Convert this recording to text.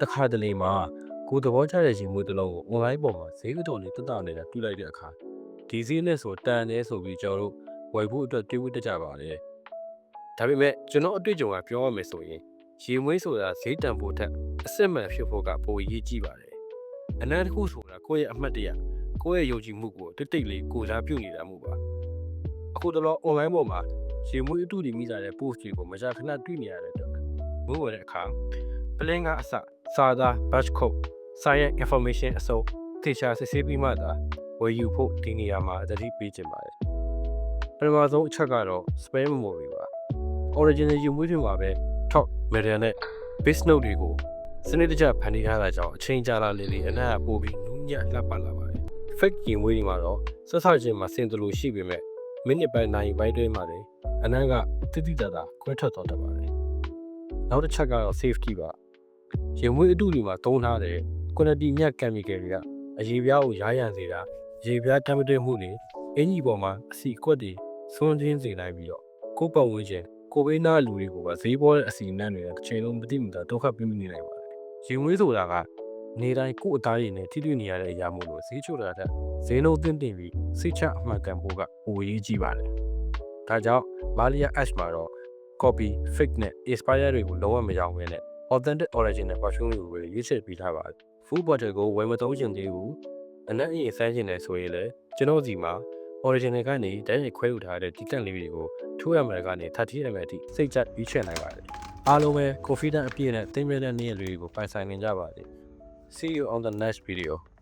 တခါတလေမှာကိုယ်သဘောကျတဲ့ရင်မွေးတစ်လုံးကို online ပေါ်မှာဈေးအတော်လေးတက်တာနေတာတွေ့လိုက်တဲ့အခါဒီဈေးနဲ့ဆိုတန်တယ်ဆိုပြီးကျွန်တော်တို့ဝယ်ဖို့အတွက်တွေးဝတ်တတ်ကြပါတယ်ဒါပေမဲ့ကျွန်တော်အတွေ့အကြုံကပြောရမယ်ဆိုရင်ရင်မွေးဆိုတာဈေးတန်ဖို့ထက်အစစ်မှန်ဖြစ်ဖို့ကပိုအရေးကြီးပါတယ်အနံ့တစ်ခုဆိုတာကိုယ့်ရဲ့အမှတ်တရကိုယ့်ရဲ့ယုံကြည်မှုကိုတိတ်တိတ်လေးကိုစားပြုနေတာမှုပါအခုတော့ online ပေါ်မှာရင်မွေးအတူတူမိလာတဲ့ post တွေကိုမကြာခဏတွေ့နေရတဲ့အတွက်ဘိုးဝယ်တဲ့အခါ plan ကအစစာသား batch code စာရဲ့ information အစုံသေချာစစ်ဆေးပြီးမှသာဝယ်ယူဖို့ဒီနေရာမှာသတိပေးခြင်းပါတယ်ပထမဆုံးအချက်ကတော့ spare memory ပါ original ယူမှုတွေမှာပဲ top media နဲ့ base note တွေကိုစနစ်တကျဖန်တီးထားတာကြောင့်အချိန်ကြာလာလေလေအနံ့ကပိုပြီးနူးညံ့လှပလာပါတယ် fake ရင်မွေးတွေမှာတော့ဆက်ဆောက်ခြင်းမှာစင်တလို့ရှိပေမဲ့မိနစ်ပိုင်းနိုင်ပိုင်းတွင်းမှာလည်းအနံ့ကတိတိတတ်တာခွဲထွက်သွားတတ်ပါတယ်နောက်တစ်ချက်ကတော့ safety ပါရင်မွေးအတူတွေမှာသုံးထားတဲ့ quality မြတ် chemical တွေကအရေပြားကိုရားရံစေတာရေပြား temperature မှုတွေအင်ကြီးပေါ်မှာအဆီအကွက်တွေဆွန်းချင်းစေနိုင်ပြီးတော့ကိုယ်ပတ်ဝန်းကျင်ကိုဘေးနားလူတွေကိုပါဈေးပေါ်တဲ့အစီအနံ့တွေတစ်ချိန်လုံးမတိမတာဒုက္ခပြင်းနေနိုင်ပါတယ်ရင်မွေးဆိုတာကနေတိုင်းကိုယ့်အသားရည်နဲ့ထိတွေ့နေရတဲ့အရာမို့လို့ဈေးချိုတာတဲ့ဈေးနှုန်းတင်ပြီးစိတ်ချအမှန်ကန်ဖို့ကပိုရေးကြီးပါတယ်ဒါကြောင့် Malia Ash မှာတော့ copy fake နဲ့ expire တွေကိုလုံးဝမရောင်းဘဲနဲ့ authentic original version တွေကိုပဲရွေးချယ်ပေးထားပါတယ် full bottle ကိုဝယ်မသုံးချင်သေးဘူးအနက်အရင်စမ်းချင်တယ်ဆိုရင်လည်းကျွန်တော်စီမှာ original ကနေတိုင်းရိုက်ခွဲယူထားတဲ့ဒီကန့်လေးတွေကို 2ml ကနေ 30ml အထိစိတ်ကြရွေးချယ်နိုင်ပါတယ်အားလုံးပဲ confident အပြည့်နဲ့သိမ်းမြဲတဲ့နေ့ရက်လေးတွေကိုပိုင်ဆိုင်နေကြပါစေ See you on the next video